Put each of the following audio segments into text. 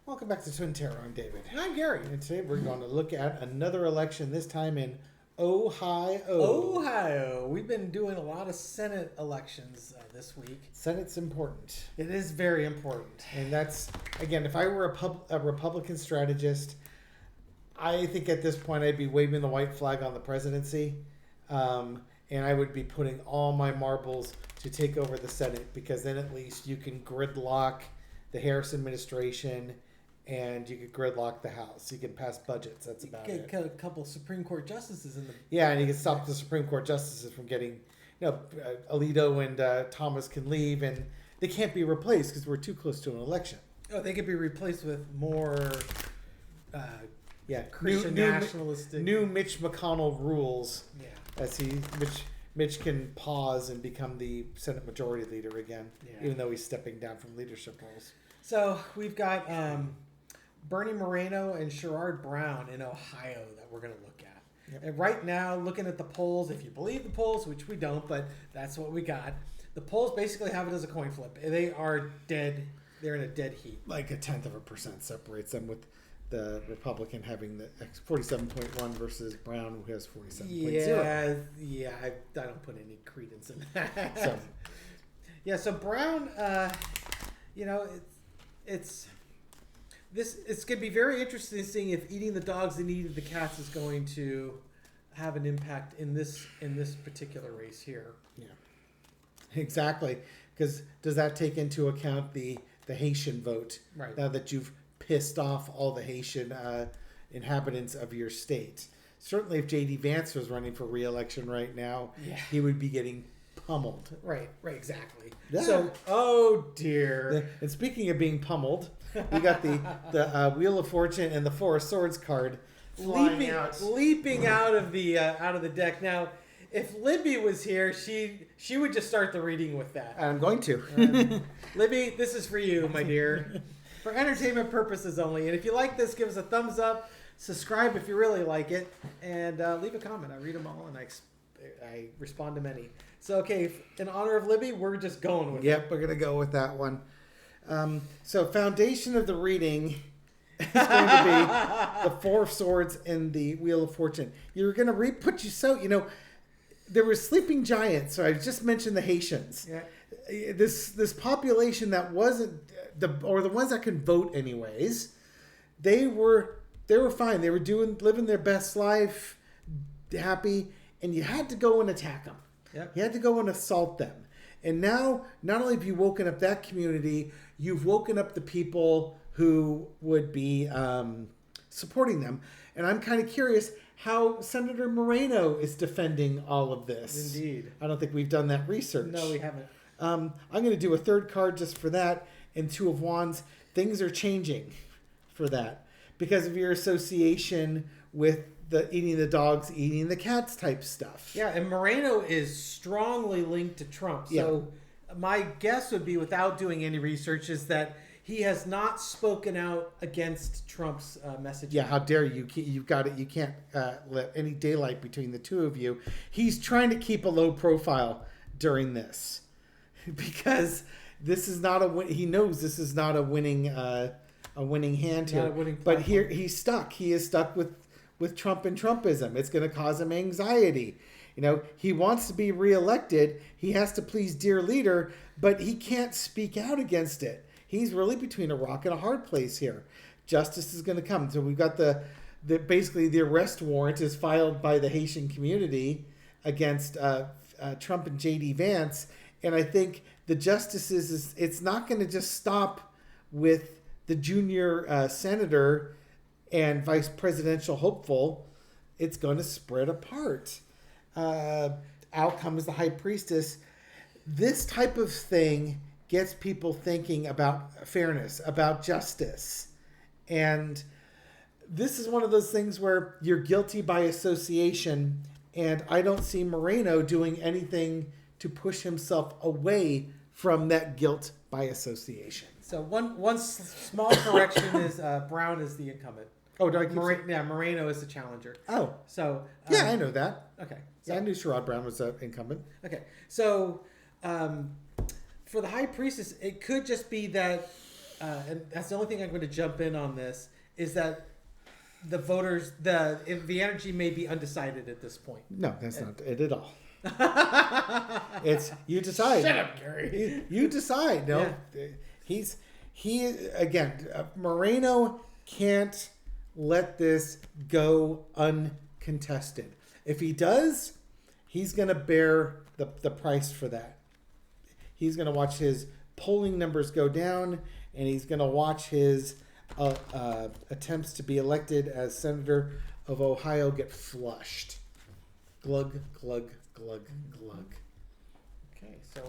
Welcome back to Twin Terror. I'm David. And I'm Gary. And today we're going to look at another election, this time in Ohio. Ohio. We've been doing a lot of Senate elections this week. Senate's important. It is very important. And that's, again, if I were a Republican strategist, I think at this point I'd be waving the white flag on the presidency. And I would be putting all my marbles to take over the Senate, because then at least you can gridlock the Harris administration and you could gridlock the House. You can pass budgets. That's about it. Get a couple Supreme Court justices in the... Yeah, and you can stop the Supreme Court justices from getting... Alito and Thomas can leave, and they can't be replaced because we're too close to an election. Oh, they could be replaced with more... Christian nationalistic... New Mitch McConnell rules. Yeah. As Mitch can pause and become the Senate Majority Leader again, even though he's stepping down from leadership roles. So we've got Bernie Moreno and Sherrod Brown in Ohio that we're going to look at. Yep. And right now, looking at the polls, if you believe the polls, which we don't, but that's what we got, the polls basically have it as a coin flip. They are dead. They're in a dead heat. Like 0.1% separates them, with the Republican having the 47.1 versus Brown, who has 47.0. Yeah, I don't put any credence in that. So Brown, it's going to be very interesting seeing if eating the dogs and eating the cats is going to have an impact in this particular race here. Yeah, exactly. Because does that take into account the Haitian vote? Right. Now that you've pissed off all the Haitian inhabitants of your state. Certainly if J.D. Vance was running for re-election right now, he would be getting pummeled. Right, exactly. Yeah. So, oh dear. And speaking of being pummeled, we got the Wheel of Fortune and the Four of Swords card leaping out of the deck. Now, if Libby was here, she would just start the reading with that. I'm going to. Libby, this is for you, my dear. For entertainment purposes only. And if you like this, give us a thumbs up. Subscribe if you really like it. And leave a comment. I read them all and I respond to many. So, okay, in honor of Libby, we're just going with it. Yep, we're going to go with that one. So, foundation of the reading is going to be the Four of Swords and the Wheel of Fortune. You're going to there were sleeping giants. So I just mentioned the Haitians. Yeah. This population that wasn't the ones that can vote anyways, they were fine. They were living their best life, happy, and you had to go and attack them. Yep. You had to go and assault them. And now, not only have you woken up that community, you've woken up the people who would be supporting them. And I'm kind of curious how Senator Moreno is defending all of this. Indeed. I don't think we've done that research. No, we haven't. I'm going to do a third card just for that, and Two of Wands. Things are changing for that because of your association with the eating the dogs, eating the cats type stuff. Yeah, and Moreno is strongly linked to Trump. So my guess would be, without doing any research, is that he has not spoken out against Trump's messaging. Yeah, how dare you? You've got it. You can't let any daylight between the two of you. He's trying to keep a low profile during this because this is not he knows this is not a winning hand here. Not a winning platform. But here he's stuck. He is stuck with Trump and Trumpism. It's going to cause him anxiety. He wants to be reelected. He has to please dear leader, but he can't speak out against it. He's really between a rock and a hard place here. Justice is going to come. So we've got basically the arrest warrant is filed by the Haitian community against Trump and J.D. Vance. And I think the justices, it's not going to just stop with the junior senator and vice presidential hopeful. It's going to spread apart. Out comes the high priestess. This type of thing gets people thinking about fairness, about justice. And this is one of those things where you're guilty by association, and I don't see Moreno doing anything to push himself away from that guilt by association. So one small correction is Brown is the incumbent. Oh, do I keep Moreno is the challenger. Oh. So I know that. Okay. So, I knew Sherrod Brown was an incumbent. Okay. So for the high priestess, it could just be that and that's the only thing I'm going to jump in on this, is that the voters, the energy may be undecided at this point. No, that's not it at all. It's you decide. Shut up, Gary. You decide. No, Moreno can't let this go uncontested. If he does, he's going to bear the price for that. He's going to watch his polling numbers go down, and he's going to watch his attempts to be elected as Senator of Ohio get flushed. Glug, glug, glug, glug. Okay, so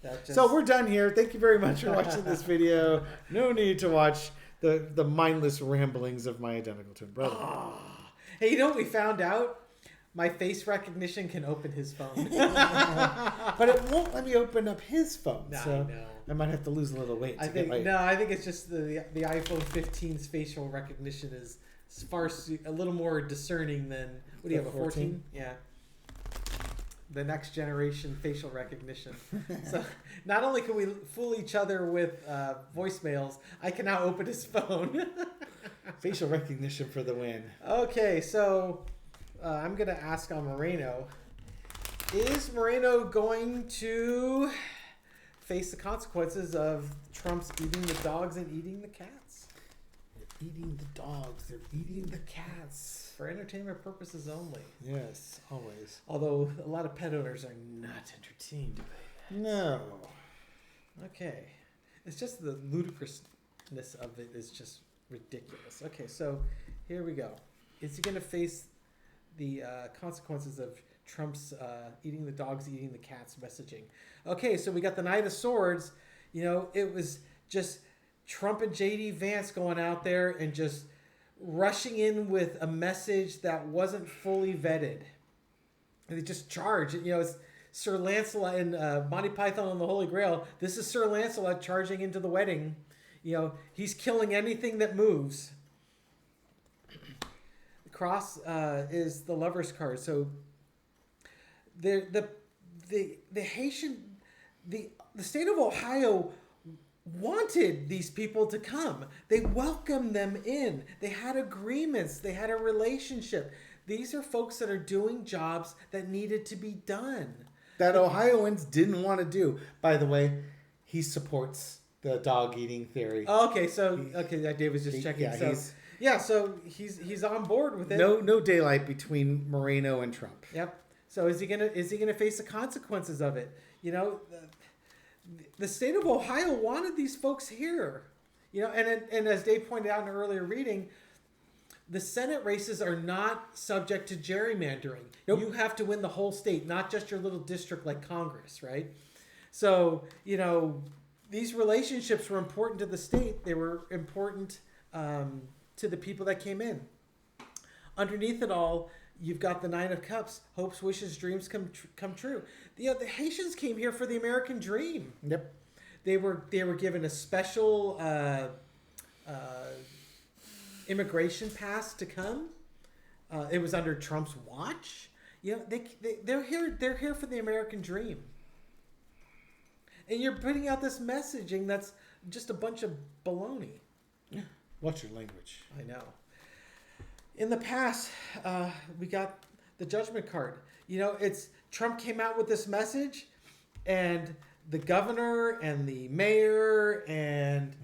that just... So we're done here. Thank you very much for watching this video. No need to watch the mindless ramblings of my identical twin brother. Oh. Hey, you know what we found out? My face recognition can open his phone. But it won't let me open up his phone. No, so I know. I might have to lose a little weight. I think it's just the iPhone 15's facial recognition is a little more discerning than, what do you have, a 14? Yeah. The next generation facial recognition. So not only can we fool each other with voicemails, I can now open his phone. Facial recognition for the win. Okay, so I'm going to ask on Moreno. Is Moreno going to face the consequences of Trump's eating the dogs and eating the cats? They're eating the dogs. They're eating the cats. For entertainment purposes only. Yes, always. Although a lot of pet owners are not entertained by that. No. Okay. It's just the ludicrousness of it is just ridiculous. Okay, so here we go. Is he going to face the consequences of Trump's eating the dogs, eating the cats messaging? Okay, so we got the Knight of Swords. You know, it was just Trump and J.D. Vance going out there and just rushing in with a message that wasn't fully vetted. And they just charge. You know, it's Sir Lancelot in Monty Python and the Holy Grail. This is Sir Lancelot charging into the wedding. You know, he's killing anything that moves. The cross is the lover's card. So the state of Ohio wanted these people to come. They welcomed them in. They had agreements. They had a relationship. These are folks that are doing jobs that needed to be done. That Ohioans didn't want to do. By the way, he supports the dog eating theory. Okay, Dave was just checking. So he's on board with it. No daylight between Moreno and Trump. Yep. So is he gonna face the consequences of it? You know, the state of Ohio wanted these folks here. You know, and as Dave pointed out in an earlier reading, the Senate races are not subject to gerrymandering. Nope. You have to win the whole state, not just your little district like Congress, right? So, you know, these relationships were important to the state. They were important to the people that came in. Underneath it all, you've got the Nine of Cups. Hopes, wishes, dreams come true. The Haitians came here for the American dream. Yep. They were given a special immigration pass to come. It was under Trump's watch. You know, they're here. They're here for the American dream. And you're putting out this messaging that's just a bunch of baloney. Watch your language. I know. In the past, we got the judgment card. You know, it's Trump came out with this message, and the governor and the mayor and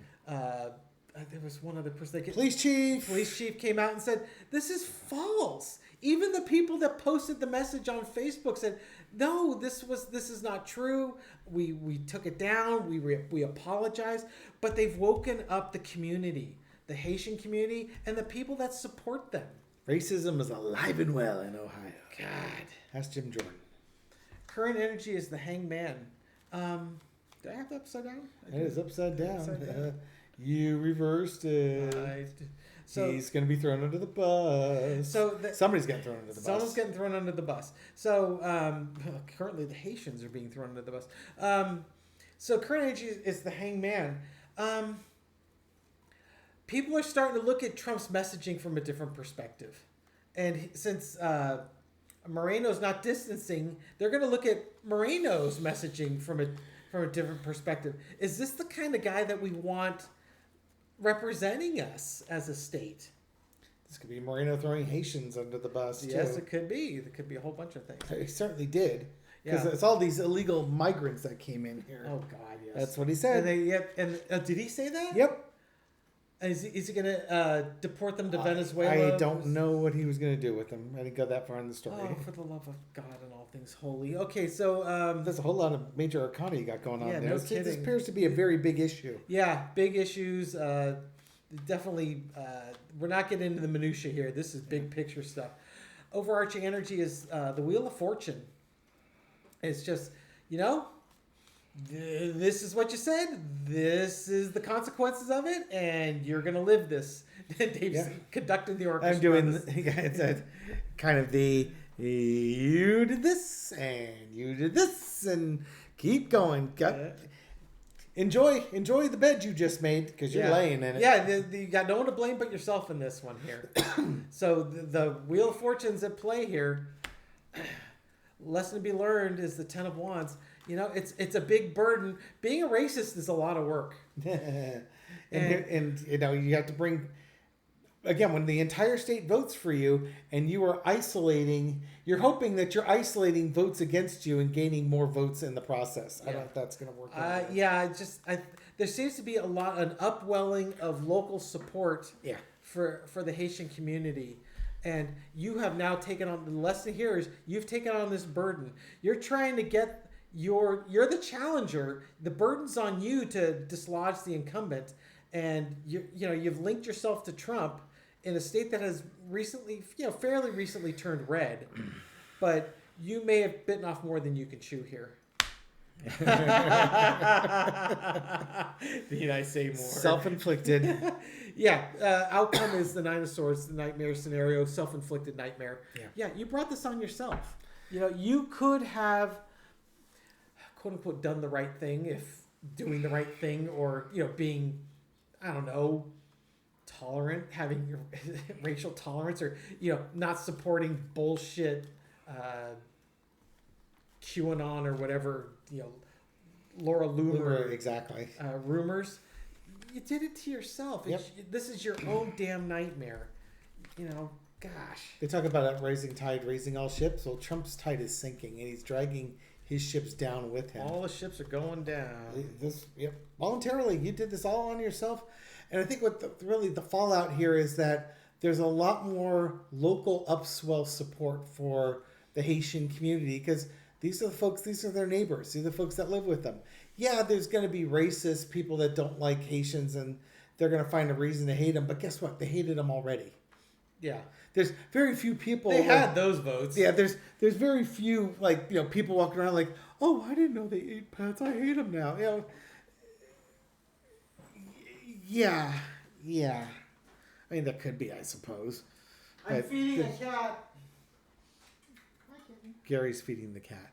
there was one other person. Police chief came out and said, "This is false." Even the people that posted the message on Facebook said, "No, this is not true. We took it down. We apologized." But they've woken up the community, the Haitian community, and the people that support them. Racism is alive and well in Ohio. God. Ask Jim Jordan. Current energy is the hangman. Do I have that upside down? It is upside down. You reversed it. So he's going to be thrown under the bus. Somebody's getting thrown under the bus. Someone's getting thrown under the bus. So currently the Haitians are being thrown under the bus. So current energy is the hangman. People are starting to look at Trump's messaging from a different perspective. And since Moreno's not distancing, they're going to look at Moreno's messaging from a different perspective. Is this the kind of guy that we want representing us as a state. This could be Moreno throwing Haitians under the bus, too. Yes, it could be. It could be a whole bunch of things. He certainly did. Because Yeah. it's all these illegal migrants that came in here. Oh, God, yes. That's what he said. And did he say that? Yep. Is he going to deport them to Venezuela? I don't know what he was going to do with them. I didn't go that far in the story. Oh, for the love of God and all things holy. Okay, so... There's a whole lot of major arcana you got going on there. no This kidding. appears to be a very big issue. Yeah, big issues. Definitely, we're not getting into the minutia here. This is big picture stuff. Overarching energy is the Wheel of Fortune. It's just, this is what you said. This is the consequences of it, and you're going to live this. Dave's conducting the orchestra. I'm doing it's kind of the you did this and you did this and keep going. Enjoy the bed you just made because you're laying in it. Yeah, you got no one to blame but yourself in this one here. So the Wheel of Fortune's at play here. Lesson to be learned is the Ten of Wands. It's a big burden. Being a racist is a lot of work. and you have to bring, again, when the entire state votes for you and you are isolating, you're hoping that you're isolating votes against you and gaining more votes in the process. I don't know if that's going to work. There seems to be an upwelling of local support for the Haitian community. And you have now taken on, the lesson here is you've taken on this burden. You're trying to get you're the challenger. The burden's on you to dislodge the incumbent. And you've linked yourself to Trump in a state that has recently, fairly recently turned red. But you may have bitten off more than you can chew here. Need I say more? Self-inflicted. Outcome is the Nine of Swords, the nightmare scenario, self-inflicted nightmare. Yeah, you brought this on yourself. You could have, quote unquote, done the right thing if doing the right thing, or being, I don't know, tolerant, having your racial tolerance, or not supporting bullshit QAnon or whatever, Laura Loomer exactly rumors. You did it to yourself. This is your own damn nightmare. Gosh. They talk about a rising tide raising all ships. Well, Trump's tide is sinking, and he's dragging his ships down with him. All the ships are going down. Voluntarily, you did this all on yourself. And I think what the fallout here is that there's a lot more local upswell support for the Haitian community, because these are the folks, these are their neighbors, these are the folks that live with them. Yeah, there's going to be racist people that don't like Haitians, and they're going to find a reason to hate them. But guess what? They hated them already. Yeah. There's very few people. They had those votes. Yeah, there's very few, people walking around like, oh, I didn't know they ate pets. I hate them now. Yeah. I mean, that could be, I suppose. I'm feeding a cat. Gary's feeding the cat.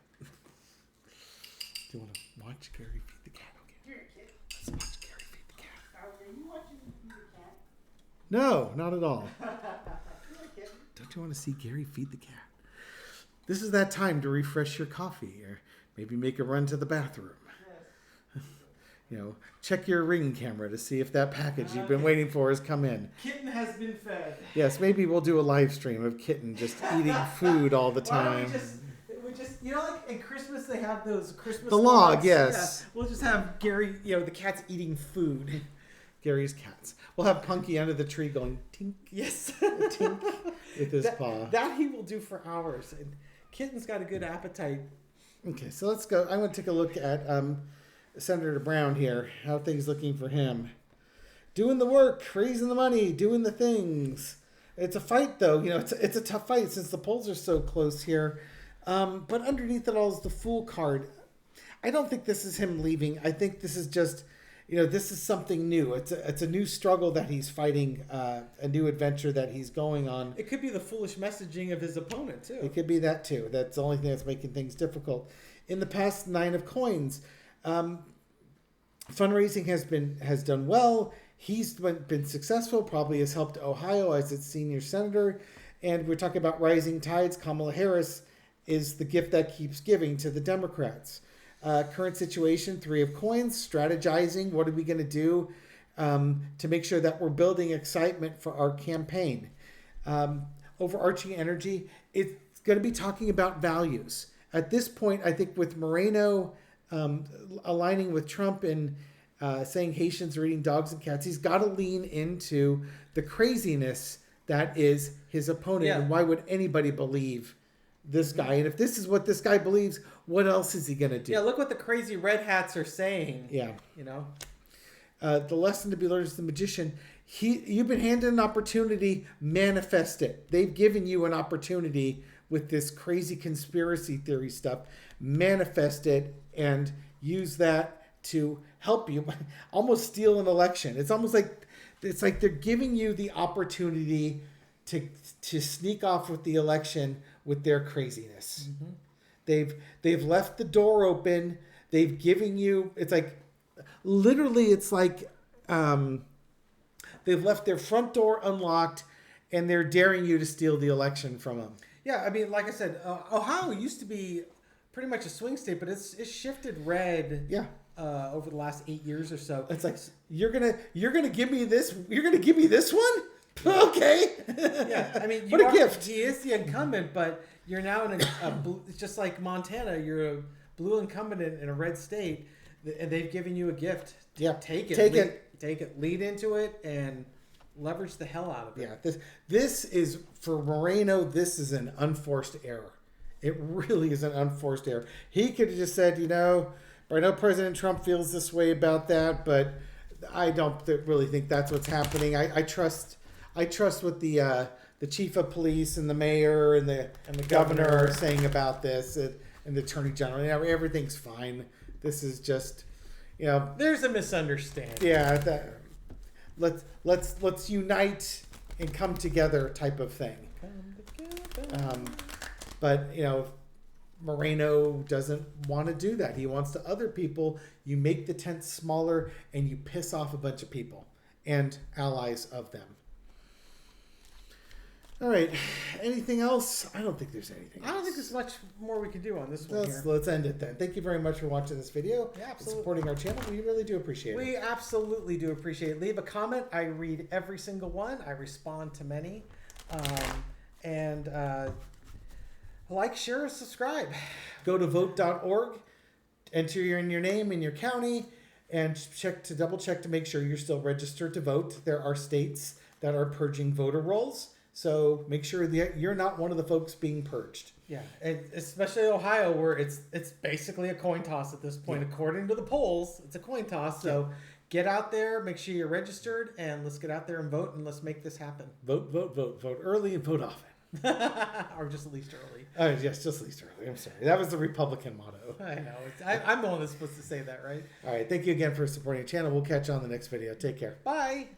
Do you want to watch Gary feed the cat? Okay. Let's watch Gary feed the cat. Are you watching me feed the cat? No, not at all. Don't you want to see Gary feed the cat? This is that time to refresh your coffee, or maybe make a run to the bathroom. Yes. Check your Ring camera to see if that package you've been waiting for has come in. Kitten has been fed. Yes, maybe we'll do a live stream of Kitten just eating food all the time. We just like in Christmas they have those Christmas The log, logs. yes. Yeah, we'll just have Gary, the cat's eating food. Gary's cats. We'll have Punky under the tree going tink, Yes. tink with his paw. That he will do for hours. And Kitten's got a good appetite. Okay, so let's go. I'm going to take a look at Senator Brown here. How are things looking for him? Doing the work, raising the money, doing the things. It's a fight, though. It's a tough fight since the polls are so close here. But underneath it all is the Fool card. I don't think this is him leaving. I think this is just, this is something new. It's a new struggle that he's fighting, a new adventure that he's going on. It could be the foolish messaging of his opponent, too. It could be that, too. That's the only thing that's making things difficult. In the past 9 of Coins, fundraising has done well. He's been successful, probably has helped Ohio as its senior senator. And we're talking about rising tides. Kamala Harris is the gift that keeps giving to the Democrats. Current situation, 3 of Coins, strategizing. What are we going to do? to make sure that we're building excitement for our campaign. Overarching energy, it's going to be talking about values. At this point, I think with Moreno aligning with Trump and saying Haitians are eating dogs and cats, he's got to lean into the craziness that is his opponent. Yeah. And why would anybody believe this guy? And if this is what this guy believes, what else is he going to do? Yeah, look what the crazy red hats are saying. Yeah. You know? The lesson to be learned is the magician. You've been handed an opportunity, manifest it. They've given you an opportunity with this crazy conspiracy theory stuff. Manifest it and use that to help you almost steal an election. It's almost like they're giving you the opportunity to sneak off with the election with their craziness. Mm-hmm. They've left the door open. They've given you, it's like they've left their front door unlocked and they're daring you to steal the election from them. Yeah, I mean, like I said, Ohio used to be pretty much a swing state, but it's shifted red. Yeah. Over the last 8 years or so. It's like you're gonna give me this. You're gonna give me this one. Okay. Yeah, I mean, what a gift. He is the incumbent, but you're now in a blue, it's just like Montana. You're a blue incumbent in a red state, and they've given you a gift. Yeah, take it. Take it. Lead into it and leverage the hell out of it. Yeah, this is for Moreno. This is an unforced error. It really is an unforced error. He could have just said, I know President Trump feels this way about that, but I don't really think that's what's happening. I trust what the chief of police and the mayor and the governor are saying about this, and the attorney general. Everything's fine. This is just, there's a misunderstanding. Yeah, let's unite and come together type of thing. But Moreno doesn't want to do that. He wants to other people. You make the tent smaller and you piss off a bunch of people and allies of them. All right. Anything else? I don't think there's anything else. I don't think there's much more we can do on this one here. Let's end it then. Thank you very much for watching this video. Yeah, absolutely. And supporting our channel. We really do appreciate it. We absolutely do appreciate it. Leave a comment. I read every single one. I respond to many. Like, share, subscribe. Go to vote.org, enter in your name and your county, and double check to make sure you're still registered to vote. There are states that are purging voter rolls, so make sure that you're not one of the folks being purged. Yeah, and especially Ohio, where it's basically a coin toss at this point. Yeah. According to the polls, it's a coin toss. So get out there, make sure you're registered, and let's get out there and vote, and let's make this happen. Vote early and vote often. Or just at least early. Oh, yes, just at least early. I'm sorry. That was the Republican motto. I know. I'm the one that's supposed to say that, right? All right. Thank you again for supporting the channel. We'll catch you on the next video. Take care. Bye.